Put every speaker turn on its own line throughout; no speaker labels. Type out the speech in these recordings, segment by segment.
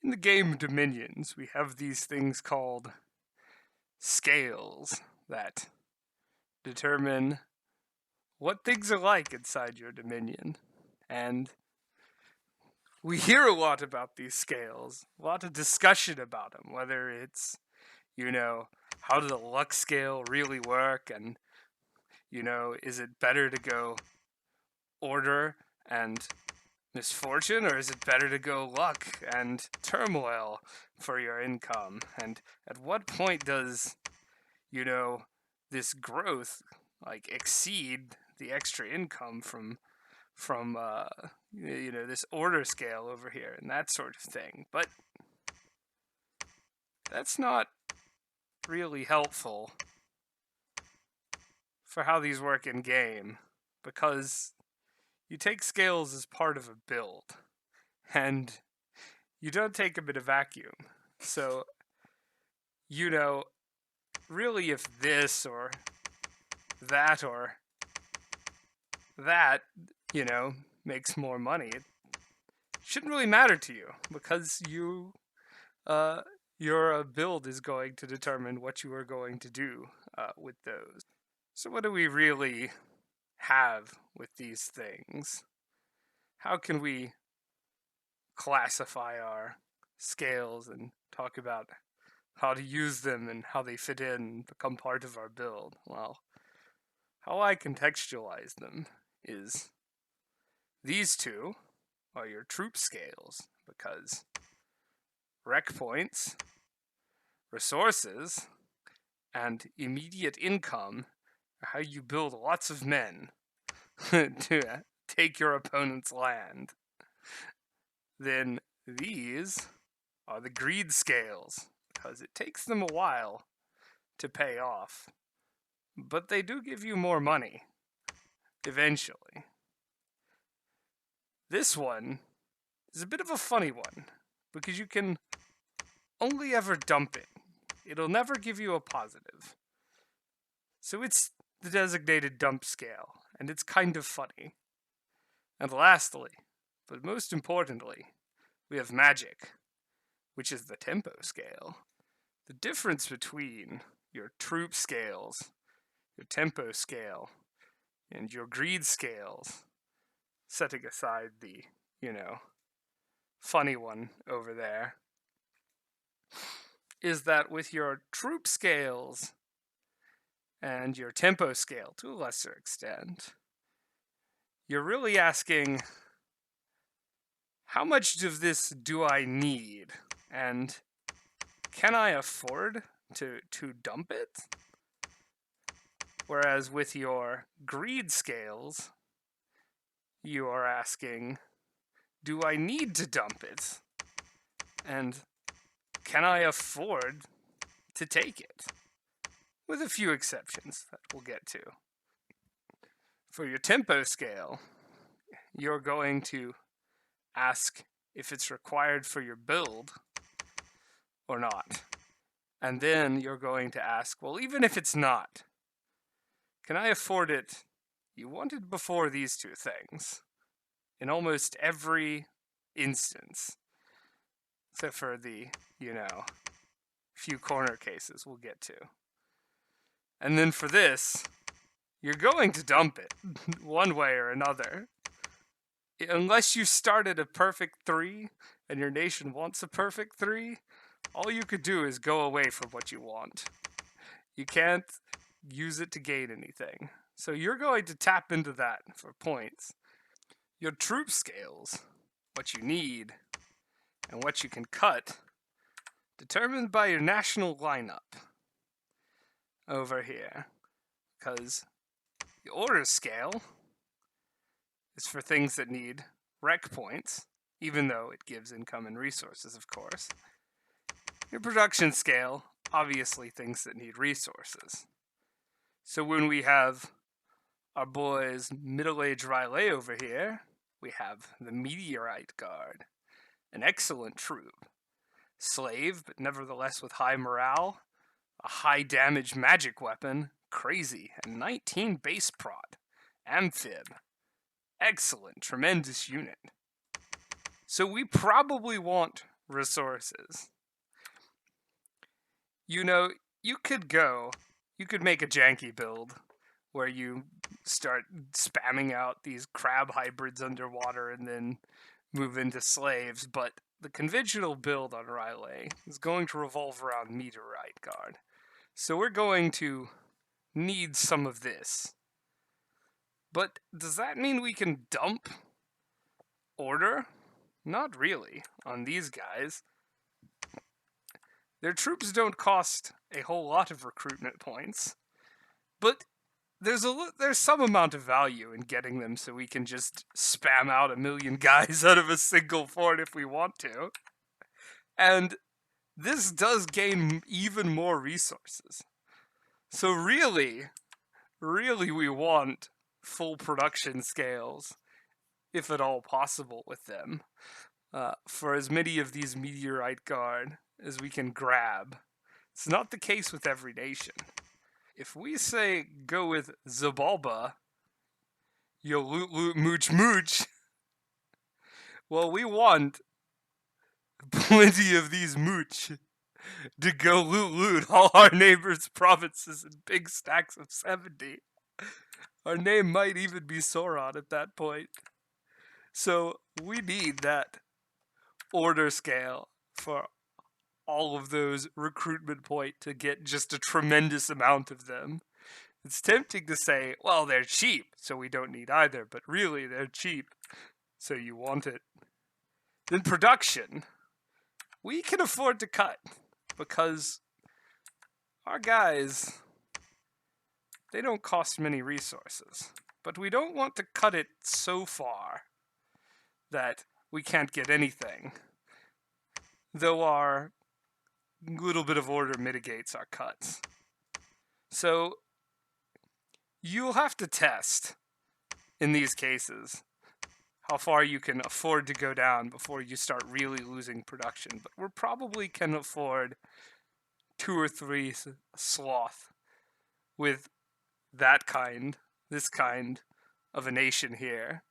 In the game Dominions, we have these things called scales that determine what things are like inside your Dominion. And we hear a lot about these scales, a lot of discussion about them, whether it's, how does the luck scale really work? And, is it better to go order and misfortune, or is it better to go luck and turmoil for your income? And at what point does, this growth exceed the extra income from this order scale over here and that sort of thing? But that's not really helpful for how these work in game, because you take scales as part of a build and you don't take them in a vacuum. So, really, if this or that makes more money, it shouldn't really matter to you, because your build is going to determine what you are going to do with those. So what do we really have with these things? How can we classify our scales and talk about how to use them and how they fit in and become part of our build? Well, how I contextualize them is these two are your troop scales, because rec points, resources, and immediate income are how you build lots of men to take your opponent's land. Then these are the greed scales, because it takes them a while to pay off, but they do give you more money eventually. This one is a bit of a funny one, because you can only ever dump it. It'll never give you a positive. So it's the designated dump scale, and it's kind of funny. And lastly, but most importantly, we have magic, which is the tempo scale. The difference between your troop scales, your tempo scale, and your greed scales, setting aside the, funny one over there, is that with your troop scales and your tempo scale, to a lesser extent, you're really asking, how much of this do I need? And can I afford to dump it? Whereas with your greed scales, you are asking, do I need to dump it? And can I afford to take it? With a few exceptions that we'll get to. For your tempo scale, you're going to ask if it's required for your build or not. And then you're going to ask, well, even if it's not, can I afford it? You wanted before these two things in almost every instance, except for the, few corner cases we'll get to. And then for this, you're going to dump it one way or another. Unless you start at a perfect 3 and your nation wants a perfect 3, all you could do is go away from what you want. You can't use it to gain anything. So you're going to tap into that for points. Your troop scales, what you need, and what you can cut, determined by your national lineup over here. Because the order scale is for things that need rec points, even though it gives income and resources, of course. Your production scale, obviously things that need resources. So when we have our boys middle-aged Riley over here, we have the Meteorite Guard, an excellent troop. Slave, but nevertheless with high morale, a high damage magic weapon, crazy, and 19 base prot, amphib. Excellent, tremendous unit. So we probably want resources. You know, you could make a janky build where you start spamming out these crab hybrids underwater and then move into slaves, but the conventional build on Rylai is going to revolve around Meteorite Guard. So we're going to need some of this. But does that mean we can dump order? Not really on these guys. Their troops don't cost a whole lot of recruitment points, but there's some amount of value in getting them so we can just spam out 1,000,000 guys out of a single fort if we want to. And this does gain even more resources. So really we want full production scales, if at all possible, with them. For as many of these Meteorite Guard as we can grab. It's not the case with every nation. If we say go with Zabalba, yo loot loot mooch mooch, well, we want plenty of these mooch to go loot loot all our neighbors' provinces in big stacks of 70. Our name might even be Sauron at that point. So we need that order scale for all of those recruitment point to get just a tremendous amount of them. It's tempting to say, well, they're cheap, so we don't need either, but really they're cheap, so you want it. Then production. We can afford to cut, because our guys, they don't cost many resources. But we don't want to cut it so far that we can't get anything, though our little bit of order mitigates our cuts. So you'll have to test, in these cases, how far you can afford to go down before you start really losing production. But we probably can afford 2 or 3 sloth with this kind of a nation here.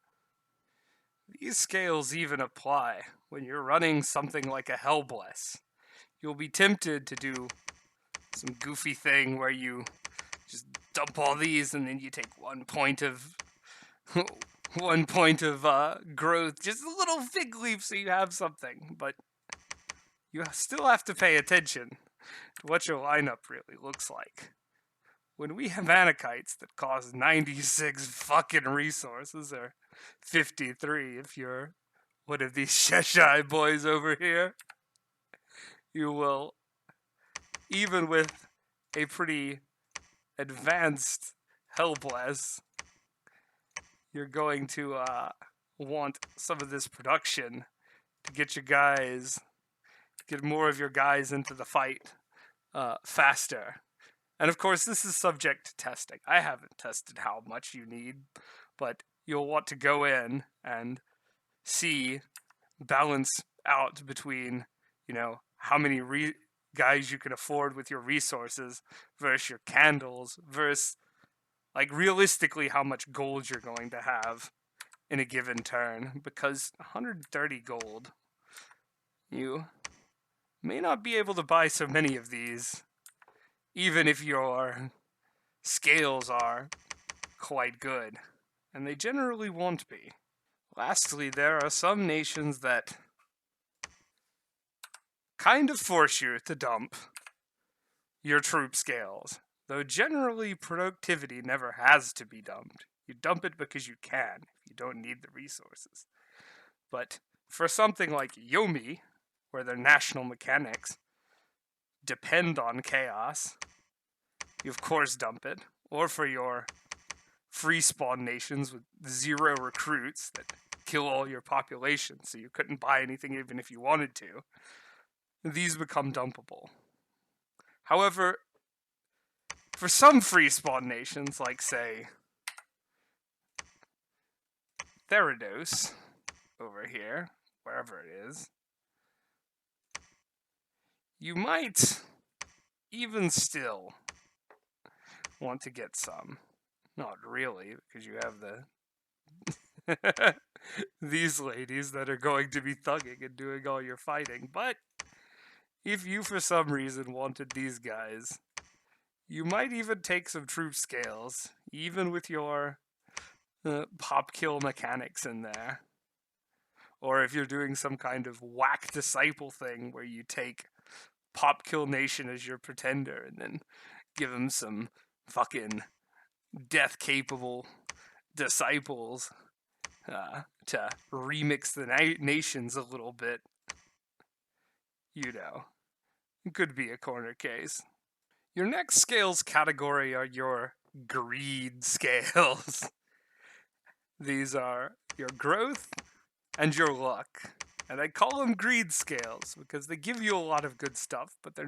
These scales even apply when you're running something like a Hellbless. You'll be tempted to do some goofy thing where you just dump all these and then you take 1 point of 1 point of growth, just a little fig leaf so you have something. But you still have to pay attention to what your lineup really looks like. When we have Anakites that cost 96 fucking resources, or 53 if you're one of these Sheshai boys over here, you will, even with a pretty advanced Hellbless, you're going to want some of this production to get get more of your guys into the fight faster. And of course, this is subject to testing. I haven't tested how much you need, but you'll want to go in and balance out between, how many guys you can afford with your resources versus your candles versus, realistically how much gold you're going to have in a given turn. Because 130 gold, you may not be able to buy so many of these, even if your scales are quite good. And they generally won't be. Lastly, there are some nations that kind of force you to dump your troop scales, though generally productivity never has to be dumped. You dump it because you can, if you don't need the resources. But for something like Yomi, where their national mechanics depend on chaos, you of course dump it. Or for your free spawn nations with 0 recruits that kill all your population, so you couldn't buy anything even if you wanted to, these become dumpable. However, for some free spawn nations, like, say, Therados, over here, wherever it is, you might even still want to get some. Not really, because you have the these ladies that are going to be thugging and doing all your fighting. But if you for some reason wanted these guys, you might even take some troop scales, even with your pop kill mechanics in there. Or if you're doing some kind of whack disciple thing where you take Pop Kill Nation as your pretender and then give him some fucking death capable disciples to remix the nations a little bit. You know, it could be a corner case. Your next scales category are your greed scales. These are your growth and your luck. And I call them greed scales because they give you a lot of good stuff, but they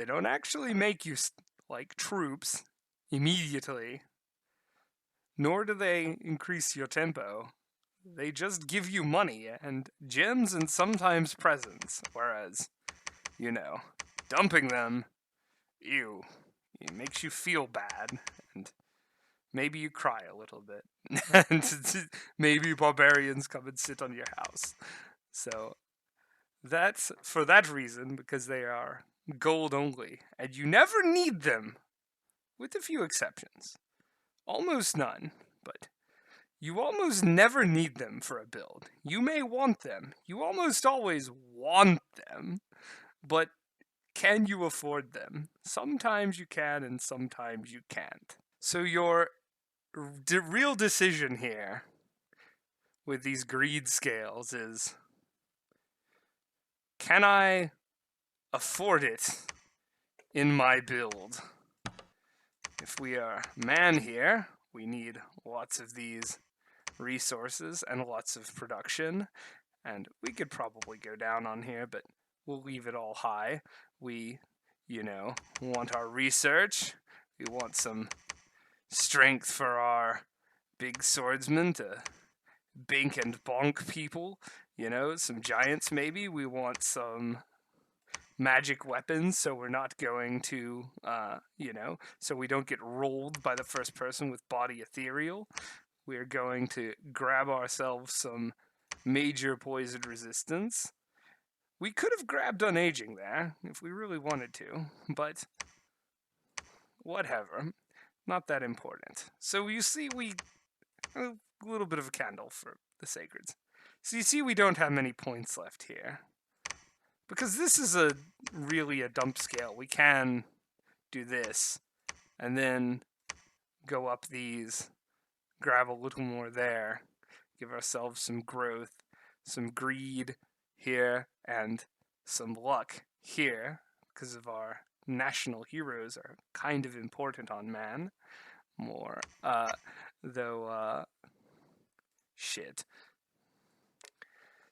don't actually make you like troops immediately, nor do they increase your tempo. They just give you money and gems and sometimes presents, whereas, dumping them, ew, it makes you feel bad, and maybe you cry a little bit, and maybe barbarians come and sit on your house. So that's for that reason, because they are gold only, and you never need them, with a few exceptions. Almost none, but you almost never need them for a build. You may want them. You almost always want them, but can you afford them? Sometimes you can, and sometimes you can't. So your real decision here with these greed scales is, can I afford it in my build? If we are man here, we need lots of these resources and lots of production, and we could probably go down on here, but we'll leave it all high. We, want our research. We want some strength for our big swordsmen to bink and bonk people. Some giants maybe. We want some magic weapons, so we're not going to, so we don't get rolled by the first person with body ethereal. We're going to grab ourselves some major poison resistance. We could have grabbed unaging there if we really wanted to, but whatever. Not that important. So you see, a little bit of a candle for the sacreds. So you see, we don't have many points left here. Because this is really a dump scale. We can do this, and then go up these, grab a little more there, give ourselves some growth, some greed here, and some luck here, because of our national heroes are kind of important on man. More, shit.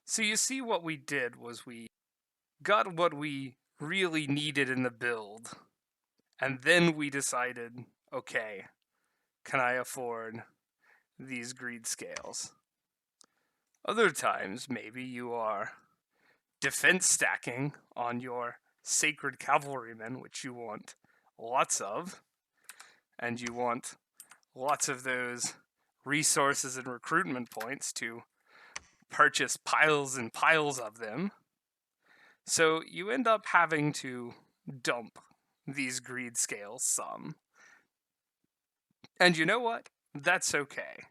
So you see, what we did was we got what we really needed in the build, and then we decided, okay, can I afford these greed scales? Other times, maybe you are defense stacking on your sacred cavalrymen, which you want lots of, and you want lots of those resources and recruitment points to purchase piles and piles of them. So you end up having to dump these greed scales some. And you know what? That's okay.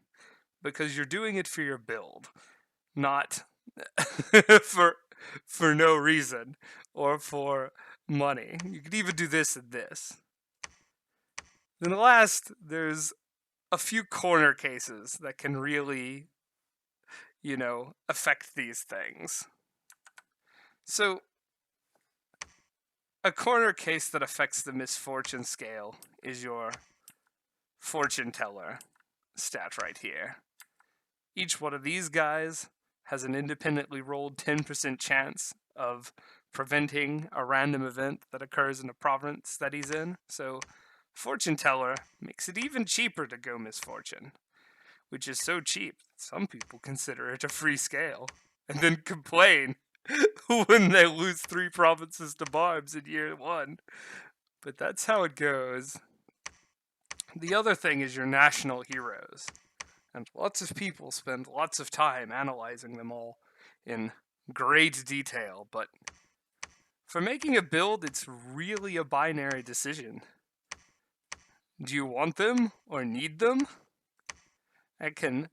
Because you're doing it for your build, not for no reason or for money. You could even do this and this. Then last, there's a few corner cases that can really, affect these things. So, a corner case that affects the misfortune scale is your fortune teller stat right here. Each one of these guys has an independently rolled 10% chance of preventing a random event that occurs in a province that he's in. So, fortune teller makes it even cheaper to go misfortune, which is so cheap that some people consider it a free scale and then complain when they lose 3 provinces to barbs in year 1. But that's how it goes. The other thing is your national heroes. And lots of people spend lots of time analyzing them all in great detail, but for making a build, it's really a binary decision. Do you want them or need them? That can,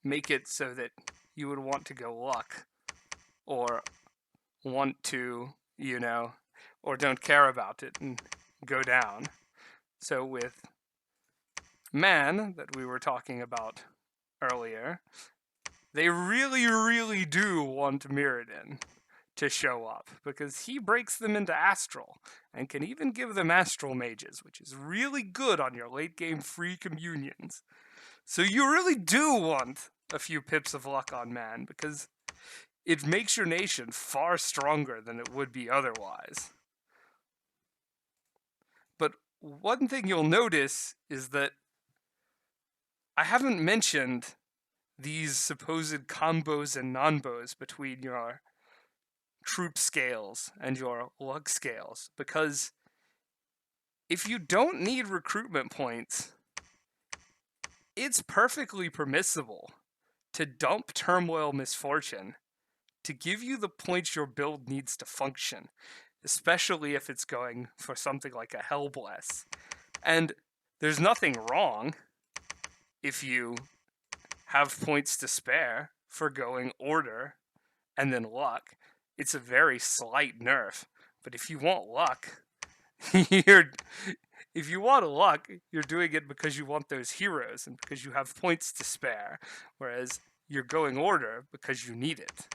make it so that you would want to go luck, or want to, or don't care about it and go down. So with man, that we were talking about earlier, they really, really do want Mirrodin to show up, because he breaks them into astral, and can even give them astral mages, which is really good on your late game free communions. So you really do want a few pips of luck on man, because it makes your nation far stronger than it would be otherwise. But one thing you'll notice is that I haven't mentioned these supposed combos and non-bows between your troop scales and your luck scales, because if you don't need recruitment points, it's perfectly permissible to dump Turmoil Misfortune to give you the points your build needs to function, especially if it's going for something like a Hell Bless. And there's nothing wrong if you have points to spare for going Order and then Luck. It's a very slight nerf, but if you want luck, if you want luck, you're doing it because you want those heroes and because you have points to spare, whereas you're going Order because you need it.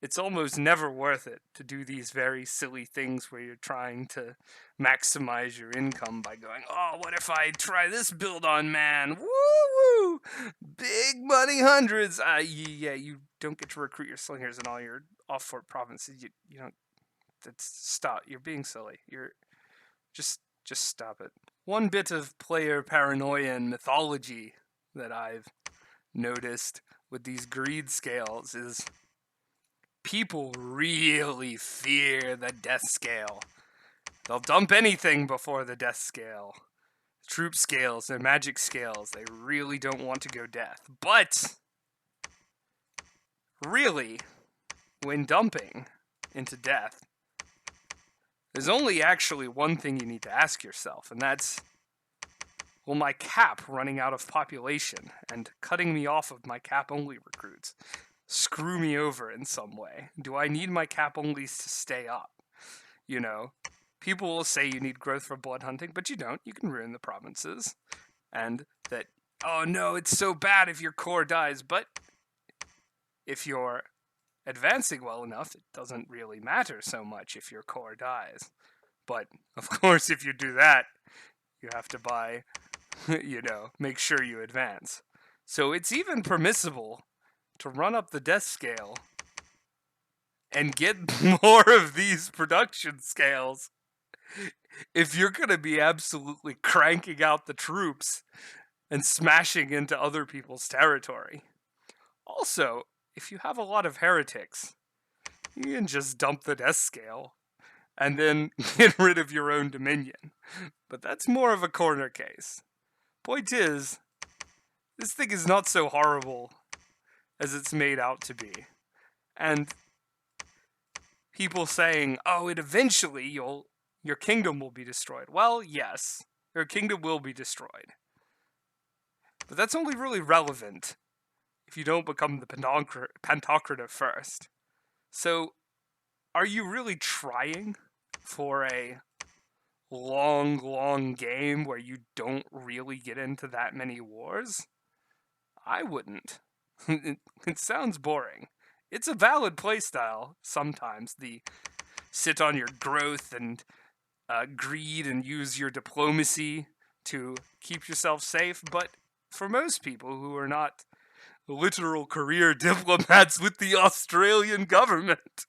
It's almost never worth it to do these very silly things where you're trying to maximize your income by going, oh, what if I try this build on man? Woo-woo! Big money hundreds! Yeah, you don't get to recruit your slingers in all your off-fort provinces. You don't... Stop. You're being silly. You're... Just stop it. One bit of player paranoia and mythology that I've noticed with these greed scales is people really fear the death scale. They'll dump anything before the death scale. Troop scales and magic scales, they really don't want to go death. But, really, when dumping into death, there's only actually one thing you need to ask yourself, and that's, will my cap running out of population and cutting me off of my cap-only recruits screw me over in some way? Do I need my cap-onlys to stay up? People will say you need growth for blood hunting, but you don't. You can ruin the provinces. And that, oh no, it's so bad if your core dies, but if you're advancing well enough, it doesn't really matter so much if your core dies. But, of course, if you do that, you have to buy, make sure you advance. So it's even permissible to run up the death scale and get more of these production scales if you're going to be absolutely cranking out the troops and smashing into other people's territory. Also, if you have a lot of heretics, you can just dump the death scale and then get rid of your own dominion. But that's more of a corner case. Point is, this thing is not so horrible as it's made out to be. And people saying, oh, it eventually your kingdom will be destroyed. Well, yes, your kingdom will be destroyed. But that's only really relevant if you don't become the Pantocrator first. So, are you really trying for a long game where you don't really get into that many wars? I wouldn't. It sounds boring. It's a valid playstyle sometimes, the sit on your growth and greed and use your diplomacy to keep yourself safe, but for most people who are not literal career diplomats with the Australian government,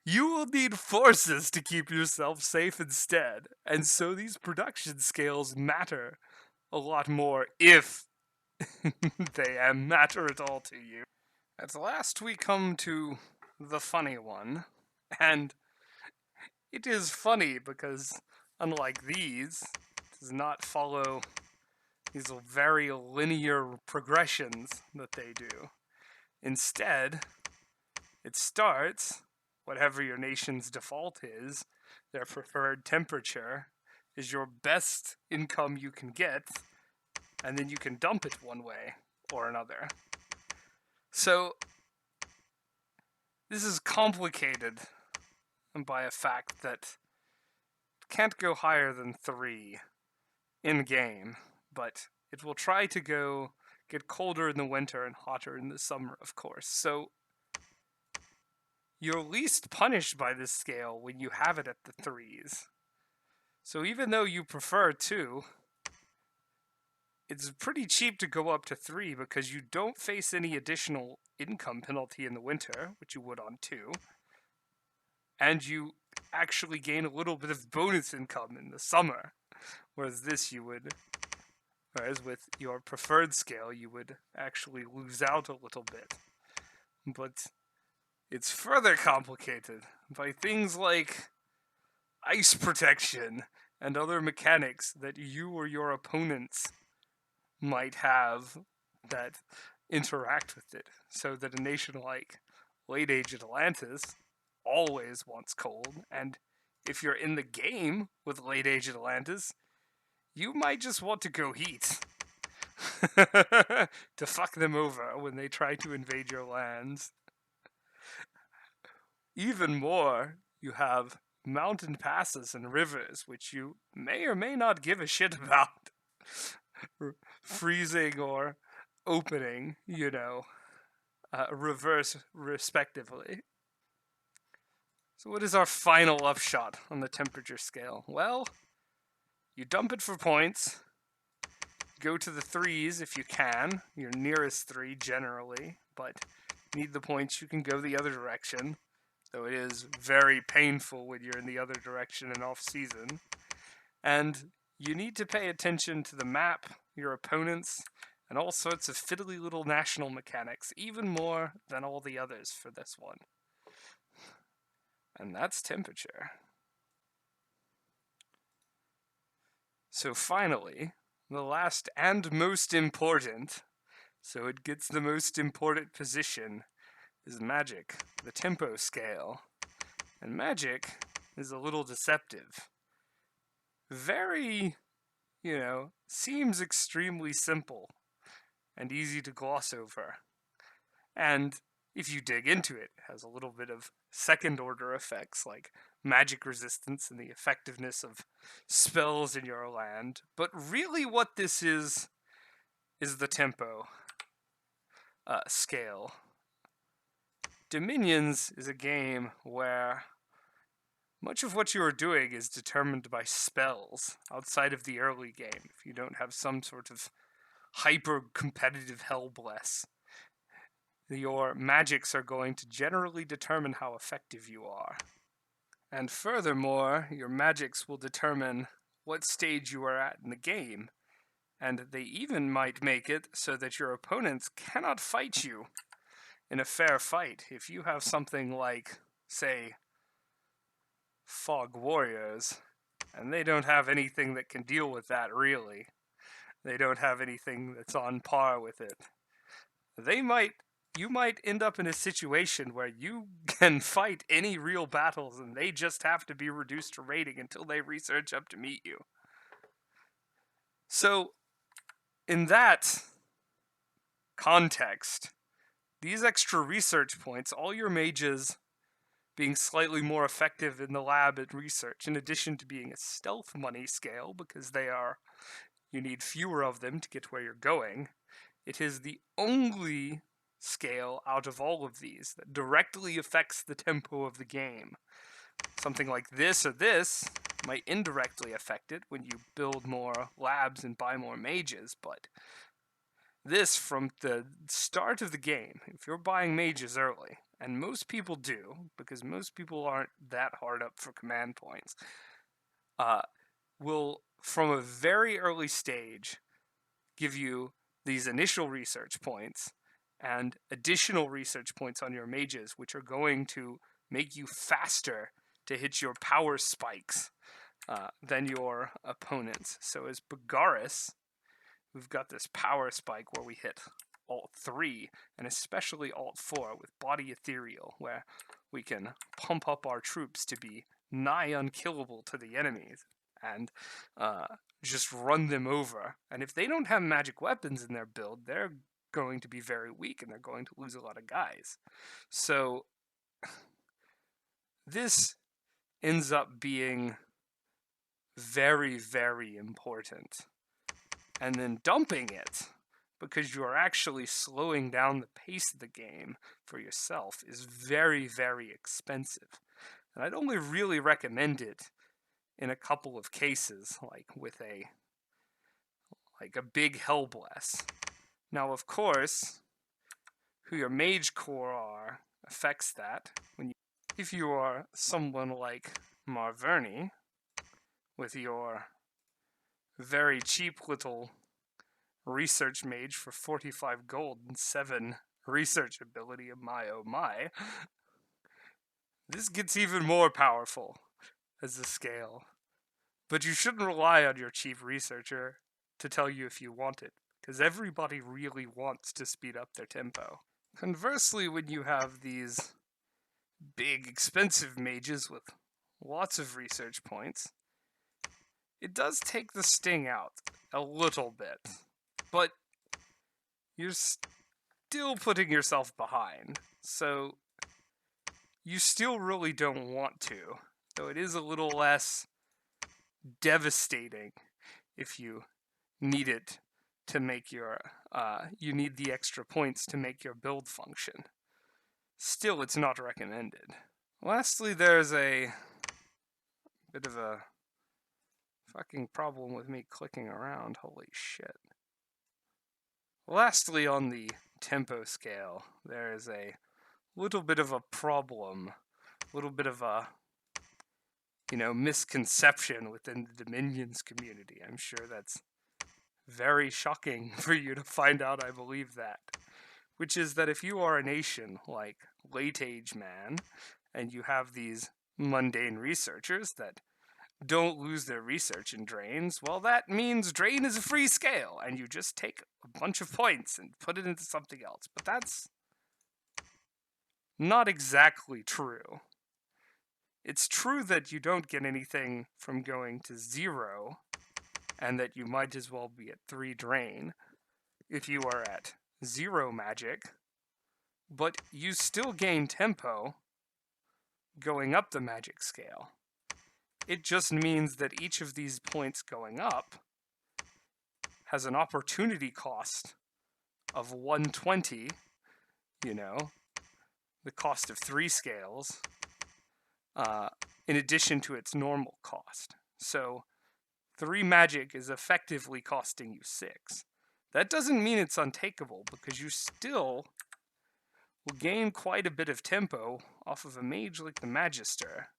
you will need forces to keep yourself safe instead. And so these production scales matter a lot more if they matter at all to you. At last we come to the funny one, and it is funny because, unlike these, it does not follow these very linear progressions that they do. Instead, it starts, whatever your nation's default is, their preferred temperature is your best income you can get, and then you can dump it one way or another. So, this is complicated by a fact that it can't go higher than 3 in game, but it will try to get colder in the winter and hotter in the summer, of course. So, you're least punished by this scale when you have it at the 3s. So even though you prefer 2, it's pretty cheap to go up to 3 because you don't face any additional income penalty in the winter, which you would on 2, and you actually gain a little bit of bonus income in the summer, whereas with your preferred scale, you would actually lose out a little bit. But it's further complicated by things like ice protection and other mechanics that you or your opponents might have that interact with it, so that a nation like Late Age Atlantis always wants cold, and if you're in the game with Late Age Atlantis, you might just want to go heat to fuck them over when they try to invade your lands. Even more, you have mountain passes and rivers, which you may or may not give a shit about freezing or opening, reverse respectively. So what is our final upshot on the temperature scale? Well, you dump it for points, go to the 3s if you can, your nearest 3 generally, but need the points, you can go the other direction, though it is very painful when you're in the other direction in off-season. And you need to pay attention to the map, your opponents, and all sorts of fiddly little national mechanics, even more than all the others for this one. And that's temperature. So finally, the last and most important, so it gets the most important position, is magic, the tempo scale. And magic is a little deceptive. Very, seems extremely simple and easy to gloss over. And if you dig into it, it has a little bit of second order effects like magic resistance and the effectiveness of spells in your land. But really what this is the tempo scale. Dominions is a game where much of what you are doing is determined by spells outside of the early game. If you don't have some sort of hyper-competitive Hellbless, your magics are going to generally determine how effective you are. And furthermore, your magics will determine what stage you are at in the game, and they even might make it so that your opponents cannot fight you in a fair fight. If you have something like, say, Fog Warriors, and they don't have anything that can deal with that, really. They don't have anything that's on par with it. You might end up in a situation where you can fight any real battles and they just have to be reduced to rating until they research up to meet you. So, in that context, these extra research points, all your mages being slightly more effective in the lab and research, in addition to being a stealth money scale, because you need fewer of them to get where you're going, it is the only scale out of all of these that directly affects the tempo of the game. Something like this or this might indirectly affect it when you build more labs and buy more mages, but this, from the start of the game, if you're buying mages early, and most people do, because most people aren't that hard up for command points, will, from a very early stage, give you these initial research points and additional research points on your mages, which are going to make you faster to hit your power spikes than your opponents. So as Bagaris, we've got this power spike where we hit Alt 3 and especially Alt 4 with Body Ethereal, where we can pump up our troops to be nigh unkillable to the enemies and just run them over. And if they don't have magic weapons in their build, they're going to be very weak and they're going to lose a lot of guys. So this ends up being very, very important. And then dumping it, because you are actually slowing down the pace of the game for yourself, is very, very expensive. And I'd only really recommend it in a couple of cases, like with a big Hellbless. Now, of course, who your mage core are affects that. If you are someone like Marverni, with your very cheap little research mage for 45 gold and 7 research ability of my oh my, this gets even more powerful as a scale. But you shouldn't rely on your chief researcher to tell you if you want it, because everybody really wants to speed up their tempo. Conversely, when you have these big, expensive mages with lots of research points, it does take the sting out a little bit, but you're still putting yourself behind, so you still really don't want to, though it is a little less devastating if you need it to make your, you need the extra points to make your build function. Still, it's not recommended. Lastly, there's a bit of a fucking problem with me clicking around, holy shit. Lastly, on the tempo scale, there is a little bit of a problem, a little bit of a, misconception within the Dominions community. I'm sure that's very shocking for you to find out I believe that. Which is that if you are a nation like Late Age Man, and you have these mundane researchers that don't lose their research in drains, well, that means drain is a free scale, and you just take a bunch of points and put it into something else. But that's not exactly true. It's true that you don't get anything from going to 0, and that you might as well be at 3 drain if you are at 0 magic, but you still gain tempo going up the magic scale. It just means that each of these points going up has an opportunity cost of 120, the cost of 3 scales, in addition to its normal cost. So 3 magic is effectively costing you 6. That doesn't mean it's untakeable, because you still will gain quite a bit of tempo off of a mage like the Magister,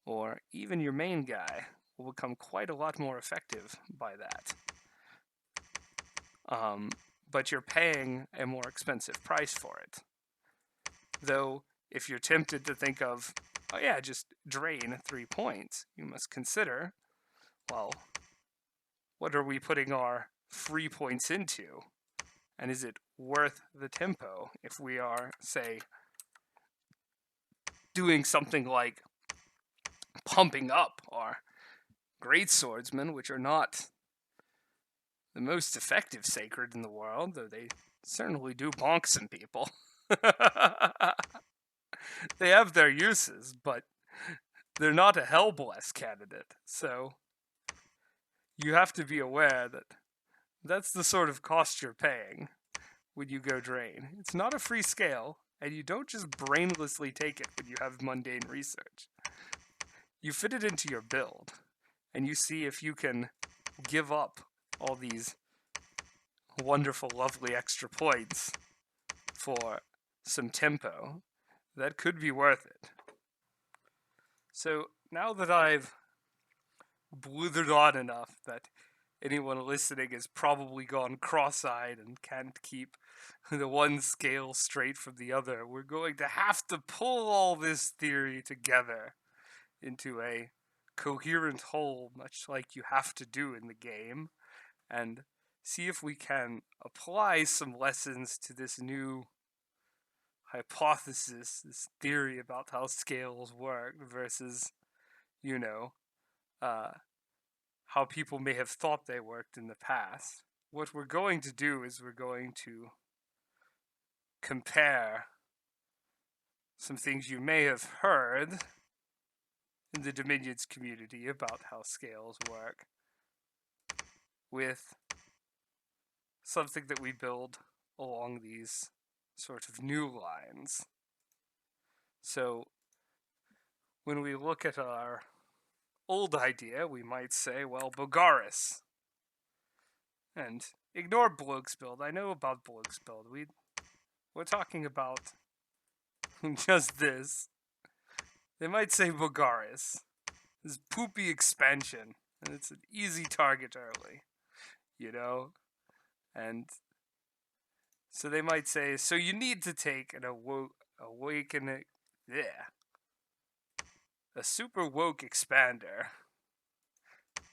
or even your main guy will become quite a lot more effective by that. But you're paying a more expensive price for it. Though, if you're tempted to think of, oh yeah, just drain 3 points, you must consider, well, what are we putting our free points into? And is it worth the tempo if we are, say, doing something like pumping up our great swordsmen, which are not the most effective sacred in the world, though they certainly do bonk some people. They have their uses, but they're not a Hellbless candidate, so you have to be aware that that's the sort of cost you're paying when you go drain. It's not a free scale, and you don't just brainlessly take it when you have mundane research. You fit it into your build, and you see if you can give up all these wonderful, lovely extra points for some tempo. That could be worth it. So now that I've blithered on enough that anyone listening has probably gone cross-eyed and can't keep the one scale straight from the other, we're going to have to pull all this theory together into a coherent whole, much like you have to do in the game, and see if we can apply some lessons to this new hypothesis, this theory about how scales work versus, you know, uh, how people may have thought they worked in the past. What we're going to do is we're going to compare some things you may have heard in the Dominions community about how scales work with something that we build along these sort of new lines. So when we look at our old idea, we might say, well, Bogaris. And ignore Blog's build. I know about Blog's build. We're talking about just this. They might say Bogaris. This poopy expansion. And it's an easy target early. You know? And so they might say, so you need to take an awakening. Yeah. A super woke expander.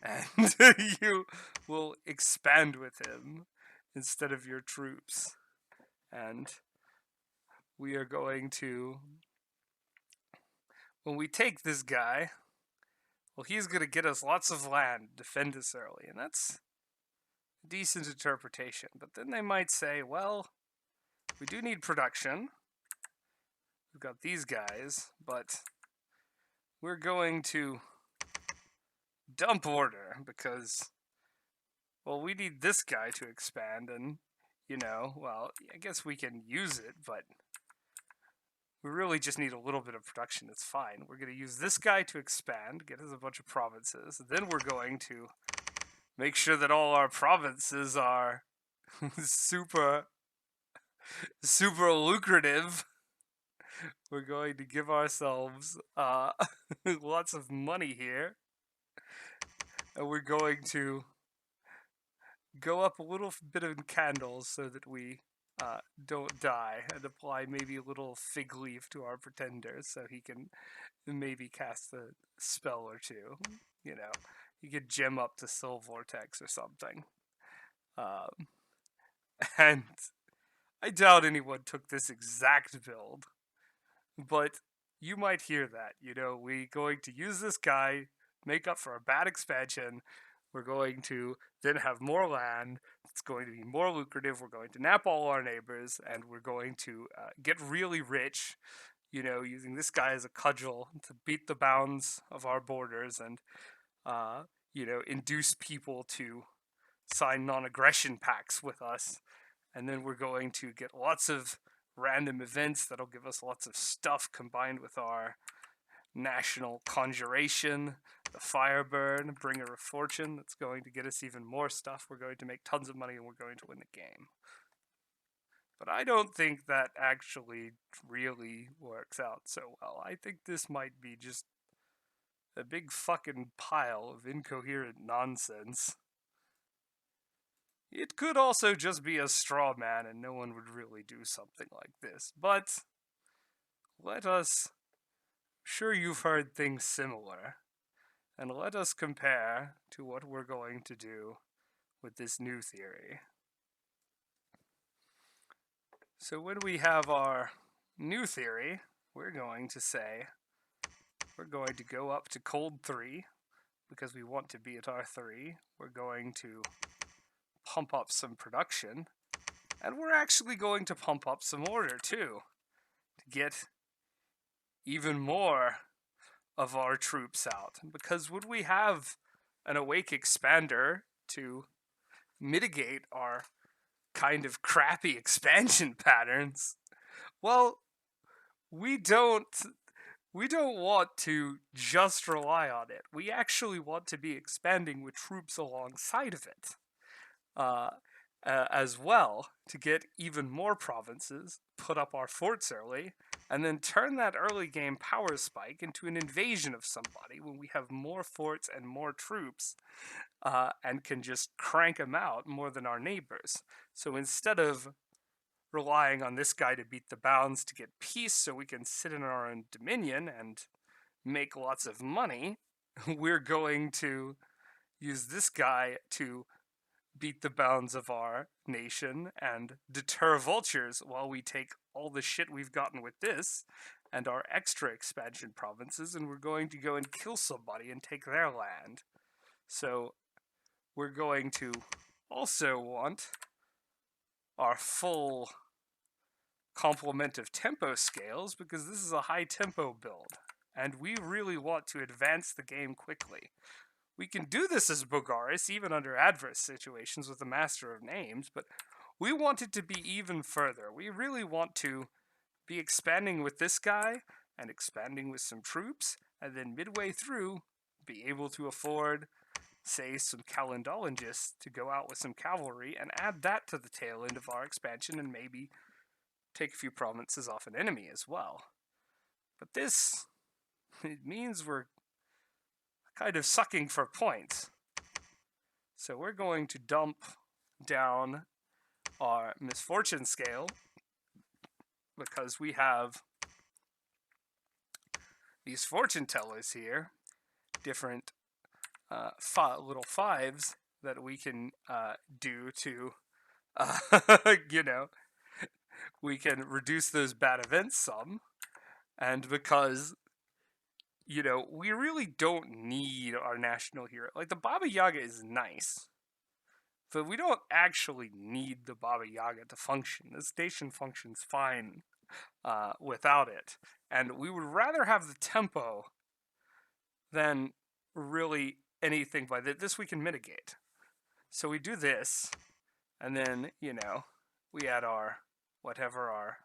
And you will expand with him instead of your troops. And we are going to, when we take this guy, well, he's going to get us lots of land, defend us early, and that's a decent interpretation. But then they might say, well, we do need production. We've got these guys, but we're going to dump order because, well, we need this guy to expand, and, well, I guess we can use it, but we really just need a little bit of production. It's fine. We're going to use this guy to expand, get us a bunch of provinces. Then we're going to make sure that all our provinces are super lucrative. We're going to give ourselves lots of money here. And we're going to go up a little bit in candles so that we don't die, and apply maybe a little fig leaf to our pretender so he can maybe cast a spell or two. He could gem up to Soul Vortex or something. And I doubt anyone took this exact build, but you might hear that. We're going to use this guy, make up for a bad expansion. We're going to then have more land. It's going to be more lucrative. We're going to nap all our neighbors, and we're going to get really rich, using this guy as a cudgel to beat the bounds of our borders and, induce people to sign non-aggression pacts with us. And then we're going to get lots of random events that'll give us lots of stuff combined with our national conjuration, the Fireburn, Bringer of Fortune. That's going to get us even more stuff. We're going to make tons of money and we're going to win the game. But I don't think that actually really works out so well. I think this might be just a big fucking pile of incoherent nonsense. It could also just be a straw man and no one would really do something like this. But let us, sure you've heard things similar, and let us compare to what we're going to do with this new theory. So when we have our new theory, we're going to say we're going to go up to cold 3 because we want to be at R3. We're going to pump up some production, and we're actually going to pump up some order too to get even more of our troops out. Because when we have an awake expander to mitigate our kind of crappy expansion patterns, well, we don't want to just rely on it. We actually want to be expanding with troops alongside of it. As well, to get even more provinces, put up our forts early, and then turn that early game power spike into an invasion of somebody when we have more forts and more troops, and can just crank them out more than our neighbors. So instead of relying on this guy to beat the bounds to get peace so we can sit in our own dominion and make lots of money, we're going to use this guy to beat the bounds of our nation and deter vultures while we take all the shit we've gotten with this and our extra expansion provinces, and we're going to go and kill somebody and take their land. So we're going to also want our full complement of tempo scales, because this is a high tempo build and we really want to advance the game quickly. We can do this as Bogaris even under adverse situations with the Master of Names, but we want it to be even further. We really want to be expanding with this guy and expanding with some troops, and then midway through be able to afford, say, some Calendologists to go out with some cavalry and add that to the tail end of our expansion and maybe take a few provinces off an enemy as well. But this, it means we're kind of sucking for points. So we're going to dump down our misfortune scale because we have these fortune tellers here, different little fives that we can do to, we can reduce those bad events some. And because, we really don't need our national hero. Like, the Baba Yaga is nice, but we don't actually need the Baba Yaga to function. This nation functions fine without it. And we would rather have the tempo than really anything by this we can mitigate. So we do this, and then, we add our, whatever our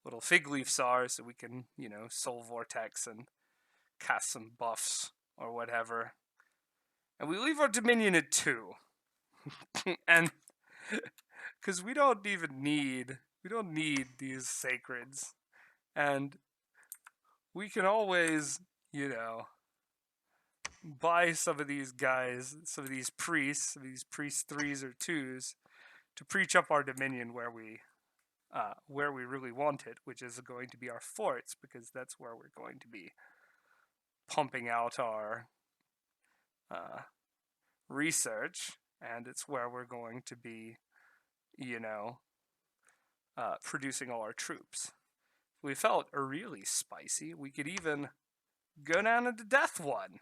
little fig leaves are, so we can, soul vortex and cast some buffs or whatever. And we leave our dominion at 2. And because we don't need these sacreds. And we can always, buy some of these guys, some of these priests 3s or 2s, to preach up our dominion where we really want it, which is going to be our forts, because that's where we're going to be pumping out our research, and it's where we're going to be, producing all our troops. If we felt really spicy, we could even go down into Death One,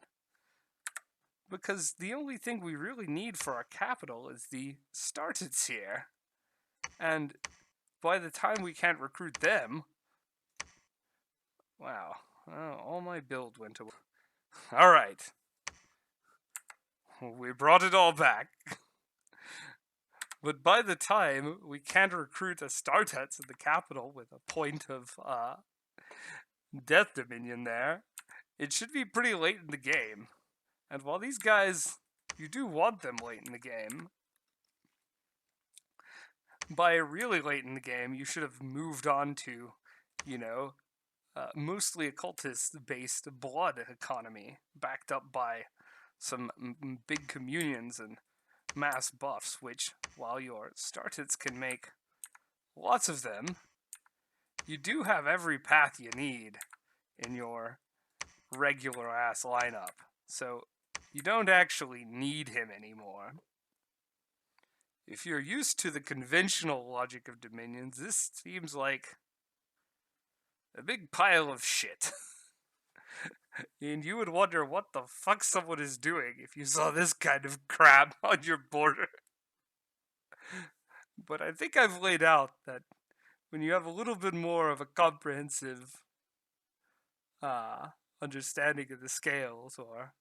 because the only thing we really need for our capital is the Starteds here, and by the time we can't recruit them, wow, all my build went away. Alright, we brought it all back. But by the time we can't recruit a Startets in the capital with a point of Death Dominion there, it should be pretty late in the game. And while these guys, you do want them late in the game, by really late in the game, you should have moved on to, mostly occultist-based blood economy, backed up by some big communions and mass buffs, which, while your Starteds can make lots of them, you do have every path you need in your regular-ass lineup. So you don't actually need him anymore. If you're used to the conventional logic of dominions, this seems like a big pile of shit. And you would wonder what the fuck someone is doing if you saw this kind of crap on your border. But I think I've laid out that when you have a little bit more of a comprehensive understanding of the scales, or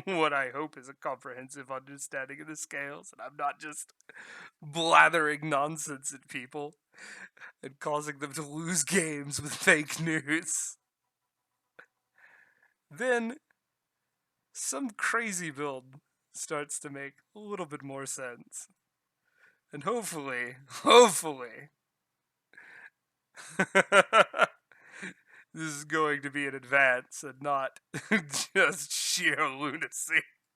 what I hope is a comprehensive understanding of the scales, and I'm not just blathering nonsense at people and causing them to lose games with fake news, then some crazy build starts to make a little bit more sense. And hopefully, this is going to be an advance and not just sheer lunacy.